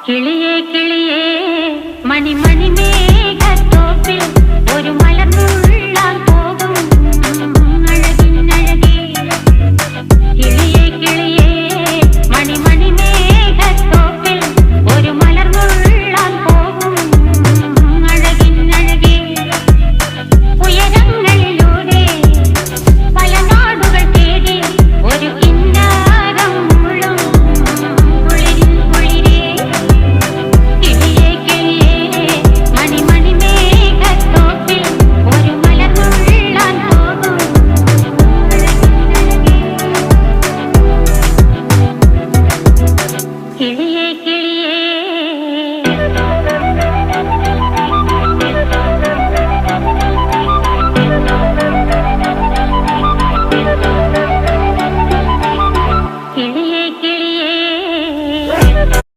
കിളിയേ കിളിയേ മണിമണി മേഘത്തോപ്പിൽ ഒരു മലർന്നുള്ളാൻ പോകും അഴകിനഴകേ. കിളിയേ കിളിയേ മണിമണി മേഘത്തോപ്പിൽ ഒരു മലർന്നുള്ളാൻ പോകും അഴകിനഴകേ. ഉയരങ്ങളിലൂടെ പല നാടുകൾ തേടി ഒരു കിന്നാരം മുഴും കുളിരിൻ കുളിരേ. കിളിയേ കിളിയേ മണിമണി മേഘത്തോപ്പിൽ ഒരു മലർന്നുള്ളാൻ പോകും അഴകിനഴകേ. കിളിയേ